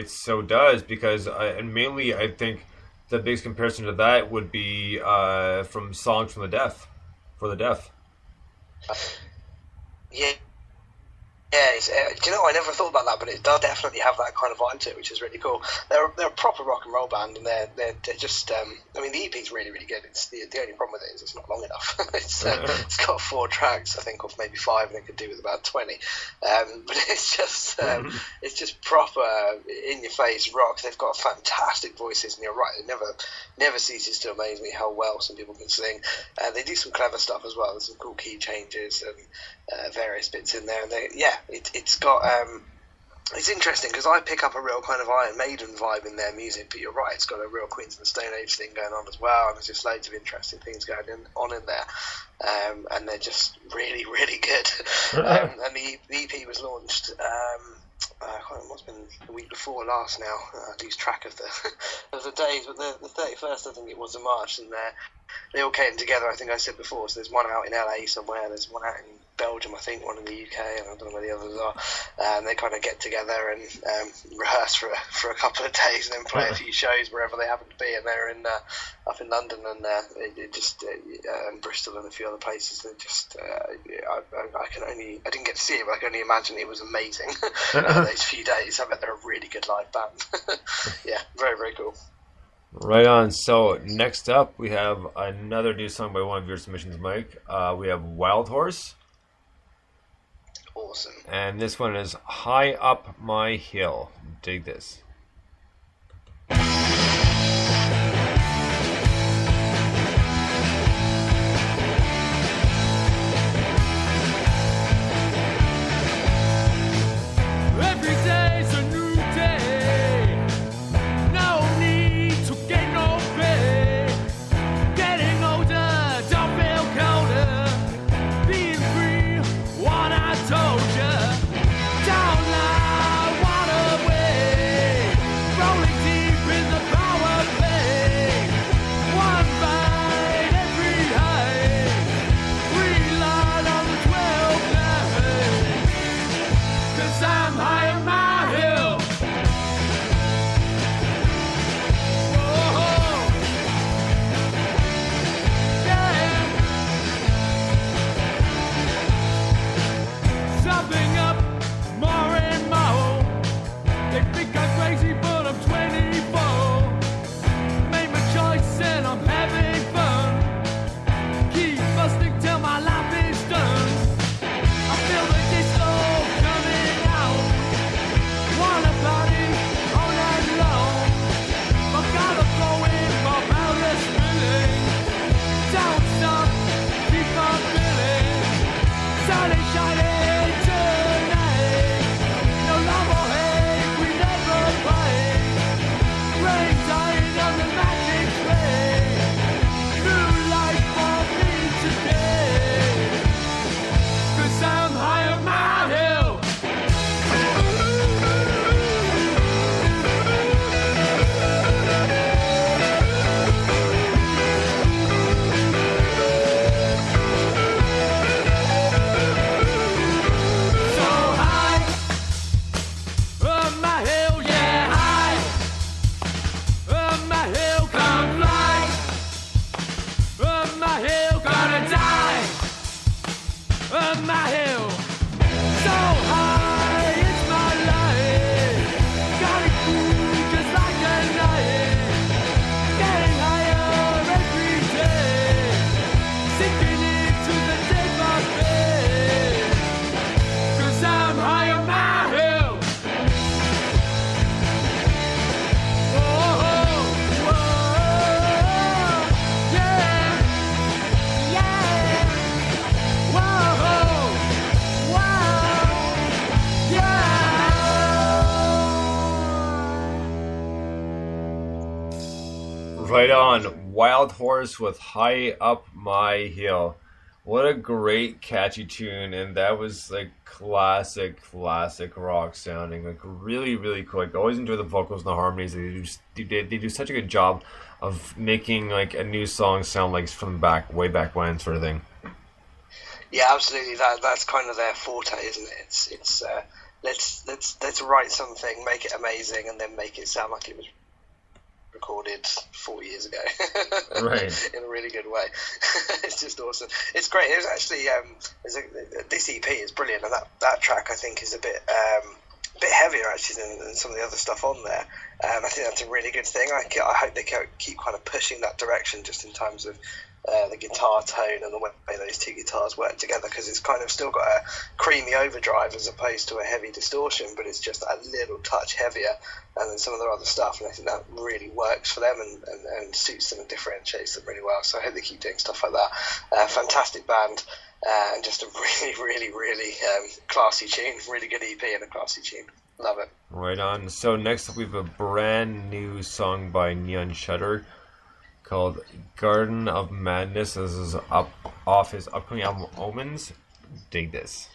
it so does, because and mainly I think the biggest comparison to that would be from Songs from the Deaf, for the Deaf. Yeah. Yeah, do you know, I never thought about that, but it does definitely have that kind of vibe to it, which is really cool. They're a proper rock and roll band, and they're just. I mean, the EP's really, really good. It's the only problem with it is it's not long enough. It's got 4 tracks, I think, or maybe 5, and it could do with about 20. But it's just proper in your face rock. They've got fantastic voices, and you're right, it never ceases to amaze me how well some people can sing. They do some clever stuff as well. There's some cool key changes and various bits in there, and it's got it's interesting because I pick up a real kind of Iron Maiden vibe in their music, but you're right, it's got a real Queens of the Stone Age thing going on as well, and there's just loads of interesting things going on in there, and they're just really, really good. And the EP was launched it must have been the week before last now. I lose track of the days, but the 31st, I think it was, of March, and they all came together. I think I said before, so there's one out in LA somewhere, there's one out in Belgium, I think, one in the UK, and I don't know where the others are. And they kind of get together and rehearse for a couple of days, and then play a few shows wherever they happen to be. And they're up in London and and Bristol and a few other places. And just I didn't get to see it, but I can only imagine it was amazing. Those few days, I bet they're a really good live band. Yeah, very, very cool. Right on. So next up, we have another new song by one of your submissions, Mike. We have Wild Horse. Awesome. And this one is High Up My Hill. Dig this. Right on. Wild Horse with High Up My Hill. What a great, catchy tune, and that was like classic rock sounding. Like really, really cool. Like, I always enjoy the vocals and the harmonies. They do such a good job of making like a new song sound like from way back when, sort of thing. Yeah, absolutely. That's kind of their forte, isn't it? It's let's write something, make it amazing, and then make it sound like it was recorded 4 years ago. Right. In a really good way. It's just awesome. It's great. It was actually this EP is brilliant, and that track I think is a bit heavier actually than some of the other stuff on there. I think that's a really good thing. I hope they keep kind of pushing that direction, just in terms of the guitar tone and the way those two guitars work together, because it's kind of still got a creamy overdrive as opposed to a heavy distortion, but it's just a little touch heavier than some of their other stuff, and I think that really works for them and suits them and differentiates them really well. So I hope they keep doing stuff like that. Fantastic band, and just a really, really, really classy tune. Really good EP and a classy tune. Love it. Right on. So next up we have a brand new song by Neon Shutter called Garden of Madness. This is off his upcoming album Omens. Dig this.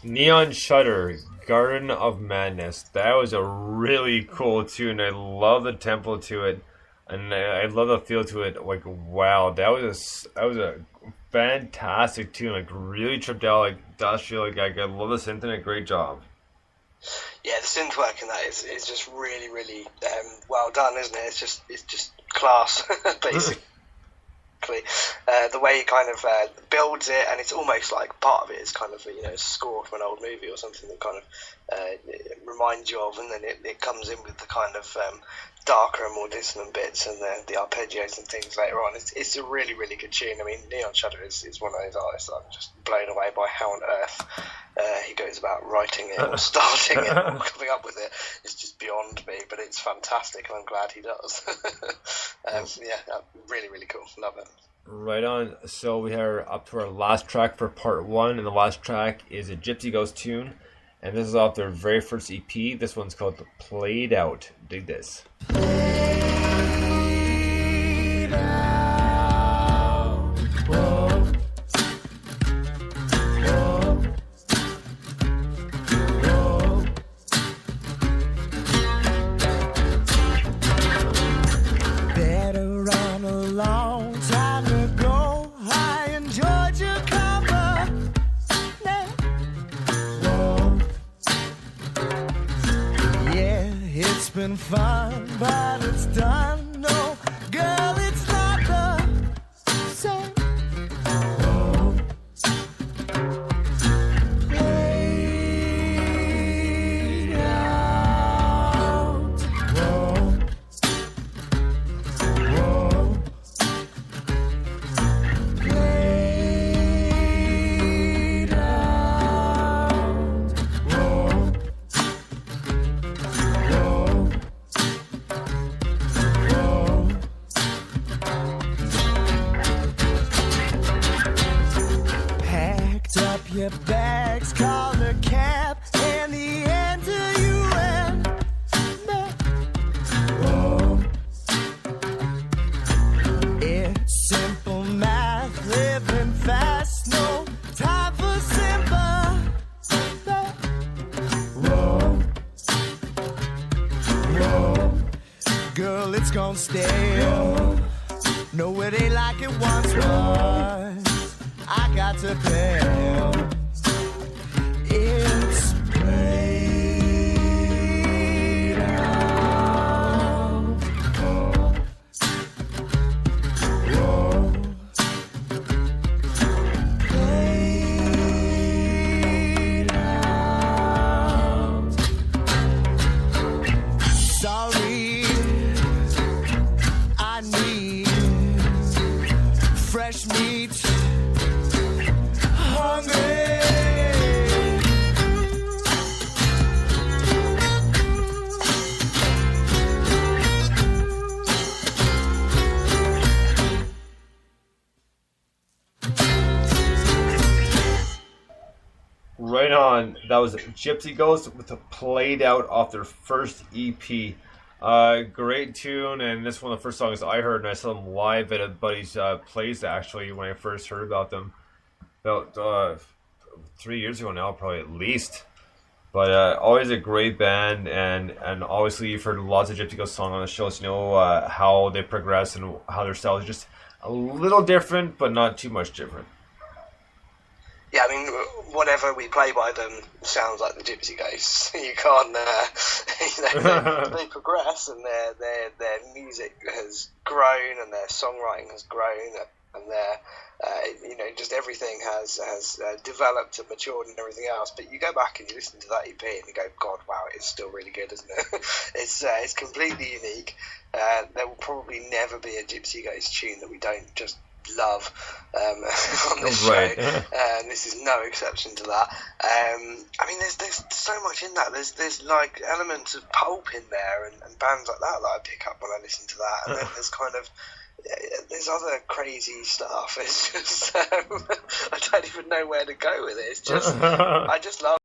Neon Shutter, Garden of Madness. That was a really cool tune. I love the tempo to it, and I love the feel to it. Like, wow, that was a fantastic tune. Like, really tripped out, like industrial. Like, I love the synth in it. Great job. Yeah, the synth work in that is just really, really well done, isn't it? It's just class, basically. The way it kind of builds it, and it's almost like part of it is kind of a score from an old movie or something that kind of it reminds you of, and then it comes in with the kind of darker and more dissonant bits and the arpeggios and things later on. It's a really, really good tune. I mean, Neon Shudder is one of those artists that I'm just blown away by how on earth he goes about writing it or starting it or coming up with it. It's just beyond me, but it's fantastic, and I'm glad he does. Really, really cool. Love it. Right on. So we are up to our last track for part one, and the last track is a Gypsy Ghost tune, and this is off their very first EP. This one's called Played Out. Dig this. Played out. Whoa. Whoa. Whoa. Better run a long time ago. I enjoyed your company. Whoa. Yeah, it's been fun, but it's done. No, girl, it's not the same. Whoa. Played out. Whoa. Whoa. Played out. Whoa. Whoa. Whoa. Packed up your bags, called a cab, and the end to you and me. Whoa. It's simple math, living fast, no time for sympathy. Whoa. Whoa. Girl, it's gonna stay. No, it ain't like it once was. I got to pay. It's played out. Whoa. Whoa. Played out. Sorry, I need fresh meat. Hungry. Right on. That was Gypsy Ghost with a Played Out off their first EP. Great tune, and this is one of the first songs I heard, and I saw them live at a buddy's place actually when I first heard about them. About 3 years ago now, probably at least. But always a great band, and obviously you've heard lots of Gypsy Ghost songs on the show, so you know how they progress and how their style is just a little different, but not too much different. Yeah, I mean, whatever we play by them sounds like the Gypsy Ghosts. You can't, they progress, and their music has grown, and their songwriting has grown, and their just everything has developed and matured and everything else. But you go back and you listen to that EP and you go, God, wow, it's still really good, isn't it? It's completely unique. There will probably never be a Gypsy Ghost tune that we don't just love on this show, and this is no exception to that. I mean, there's so much in that. There's like elements of pulp in there and bands like that I pick up when I listen to that, and then there's kind of there's other crazy stuff. It's just I don't even know where to go with it. It's just I just love